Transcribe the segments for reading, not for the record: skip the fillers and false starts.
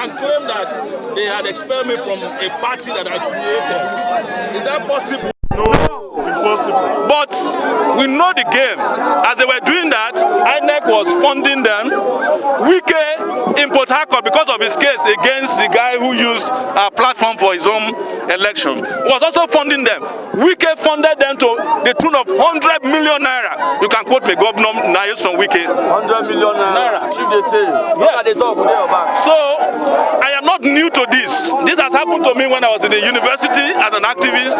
and claim that they had expelled me from a party that I created. Is that possible? No, impossible. But we know the game. As they were doing that, INEC was funding them. Wike in Port Harcourt, because of his case against the guy who used our platform for his own election, was also funding them. Wike funded them to the tune of 100 million naira. You can quote me, Governor Nayeson Wike. 100 million naira. Should they say? Yes. So I am not new to this. This has happened to me when I was in the university as an activist.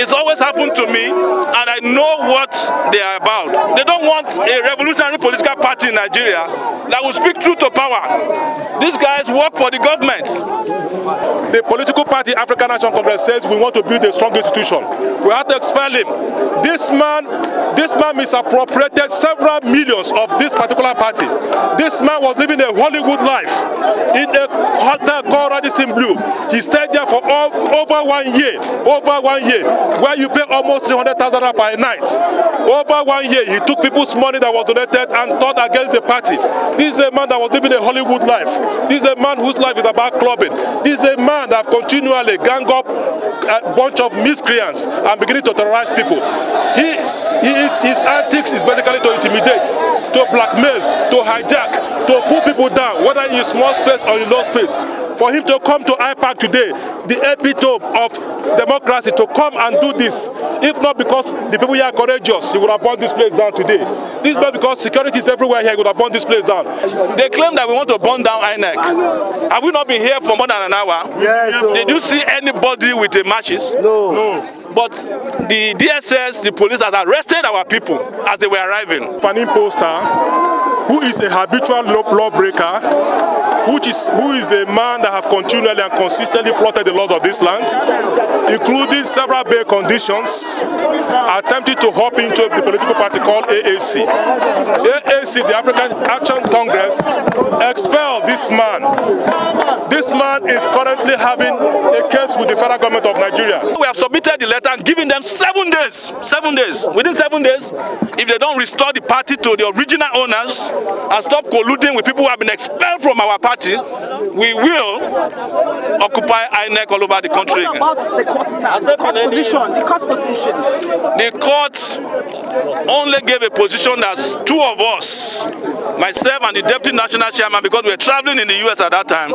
It's always happened to me, and I know what they are about. They don't want a revolutionary political party in Nigeria that will speak truth to power. These guys work for the government. The political party African National Congress says we want to build a strong institution. We have to expel him. This man misappropriated several millions of this particular party. This man was living a Hollywood life in a hotel called Radisson Blu. He stayed there for over 1 year. Over 1 year, where you pay almost 300,000 per night. Over 1 year, he took people's money that was donated and turned against the party. This is a man that was living a Hollywood life. This is a man whose life is about clubbing. This is a man that continually gang up a bunch of miscreants and beginning to terrorize people. His antics is basically to intimidate, to blackmail, to hijack, to put people down, whether in small space or in low space. For him to come to IPAC today, the epitome of democracy, to come and do this, if not because the people here are courageous, he would have burned this place down today. This is not because security is everywhere here, he would have burned this place down. They claim that we want to burn down INEC. Have we not been here for more than an hour? Yes. Did you see anybody with a matches? No. But the DSS, the police, has arrested our people as they were arriving. An imposter who is a habitual lawbreaker, who is a man that have continually and consistently flouted the laws of this land, including several bail conditions, attempted to hop into the political party called AAC. AAC, the African Action Congress, expelled this man. This man is currently having a case with the federal government of Nigeria. We have submitted the letter and given them 7 days. 7 days. Within 7 days, if they don't restore the party to the original owners and stop colluding with people who have been expelled from our party, we will occupy INEC all over the country. What about the court stand? The court position? The court only gave a position that 2 of us, myself and the deputy national chairman, because we were traveling in the US at that time,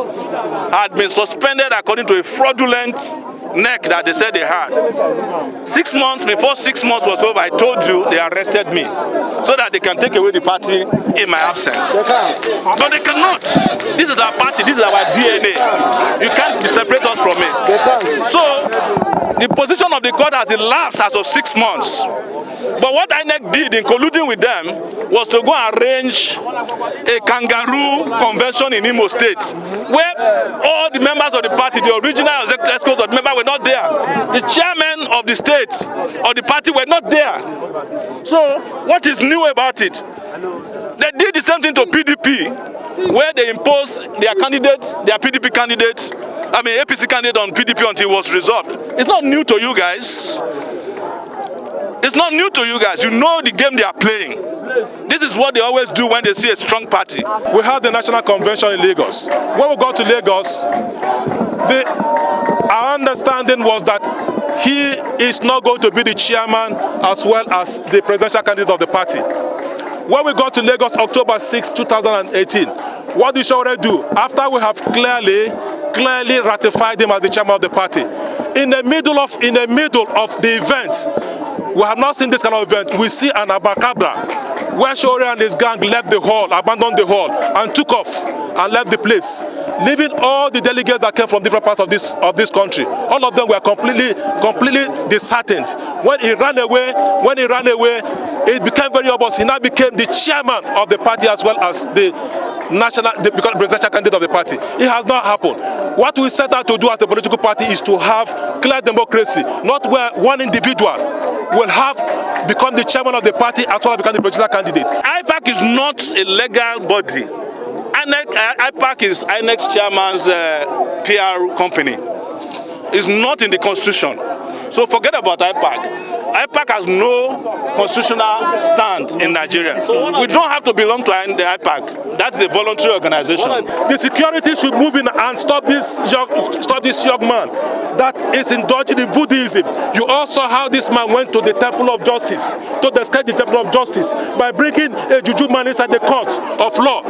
had been suspended according to a fraudulent NEC that they said they had. 6 months before 6 months was over, I told you they arrested me so that they can take away the party in my absence. But they cannot. This is our party, this is our DNA. You can't separate us from it. So the position of the court has elapsed as of 6 months. But what INEC did in colluding with them was to go and arrange a kangaroo convention in Imo State, where all the members of the party, the original executives of the members, were not there. The chairman of the state or the party were not there. So what is new about it? They did the same thing to PDP, where they imposed their candidate, their PDP candidate, APC candidate on PDP until it was resolved. It's not new to you guys. It's not new to you guys. You know the game they are playing. This is what they always do when they see a strong party. We had the National Convention in Lagos. When we got to Lagos, our understanding was that he is not going to be the chairman as well as the presidential candidate of the party. When we got to Lagos, October 6, 2018, what did Sowore do? After we have clearly ratified him as the chairman of the party, in the middle of the event, we have not seen this kind of event. We see an abacabra where Sowore and his gang left the hall, abandoned the hall, and took off and left the place, leaving all the delegates that came from different parts of this country. All of them were completely disheartened. When he ran away, it became very obvious. He now became the chairman of the party as well as the presidential candidate of the party. It has not happened. What we set out to do as a political party is to have clear democracy, not where one individual will have become the chairman of the party as well as become the presidential candidate. IPAC is not a legal body. IPAC is INEC's chairman's PR company. It's not in the constitution. So forget about IPAC. IPAC has no constitutional stand in Nigeria. We don't have to belong to the IPAC. That's a voluntary organization. The security should move in and stop this young man that is indulging in voodooism. You also saw how this man went to the Temple of Justice, to describe the Temple of Justice, by bringing a juju man inside the court of law.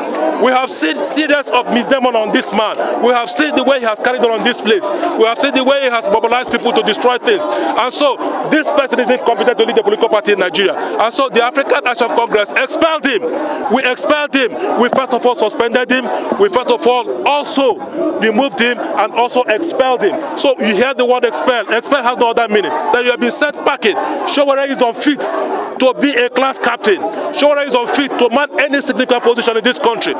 We have seen series of misdemeanor on this man. We have seen the way he has carried on this place. We have seen the way he has mobilized people to destroy things. And so this person is incompetent to lead the political party in Nigeria. And so the African National Congress expelled him. We expelled him. We first of all suspended him. We first of all also removed him and also expelled him. So you hear the word expel. Expel has no other meaning. That you have been sent packing. Sowore is unfit to be a class captain. Sowore is unfit to man any significant position in this country.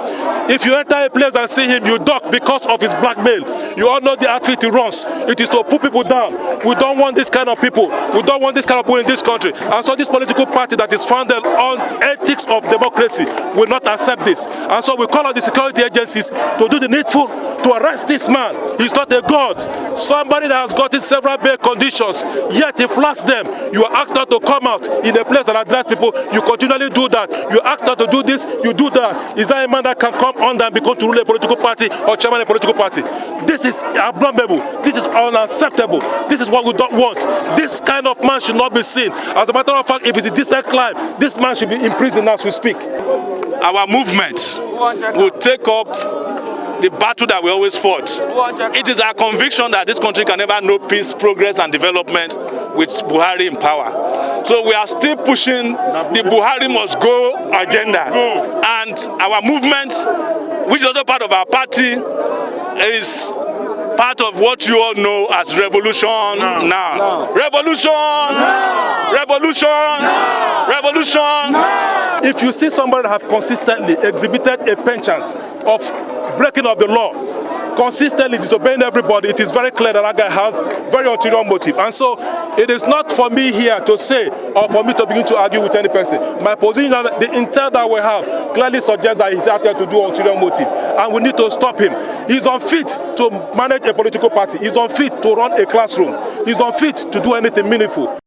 If you enter a place and see him, you duck because of his blackmail. You all know the outfit he runs. It is to put people down. We don't want this kind of people. We don't want this kind of people in this country. And so this political party that is founded on ethics of democracy will not accept this. And so we call on the security agencies to do the needful to arrest this man. He's not a god. Somebody that has gotten several bail conditions, yet he flaunts them. You are asked not to come out in a place that address people. You continually do that. You are asked not to do this, you do that. Is that a man that can come under and become to rule a political party or chairman of a political party? This is abominable. This is unacceptable. This is what we don't want. This kind of man should not be seen. As a matter of fact, if it's a decent crime, this man should be in prison as we speak. Our movement will take up the battle that we always fought. It is our conviction that this country can never know peace, progress and development with Buhari in power. So we are still pushing the Buhari must go agenda. And our movement, which is also part of our party, is part of what you all know as revolution now. Revolution! Revolution! Revolution! If you see somebody that have consistently exhibited a penchant of breaking of the law, consistently disobeying everybody, it is very clear that that guy has very ulterior motive. And so it is not for me here to say or for me to begin to argue with any person. My position, the intel that we have clearly suggests that he's out there to do ulterior motive, and we need to stop him. He's unfit to manage a political party. He's unfit to run a classroom. He's unfit to do anything meaningful.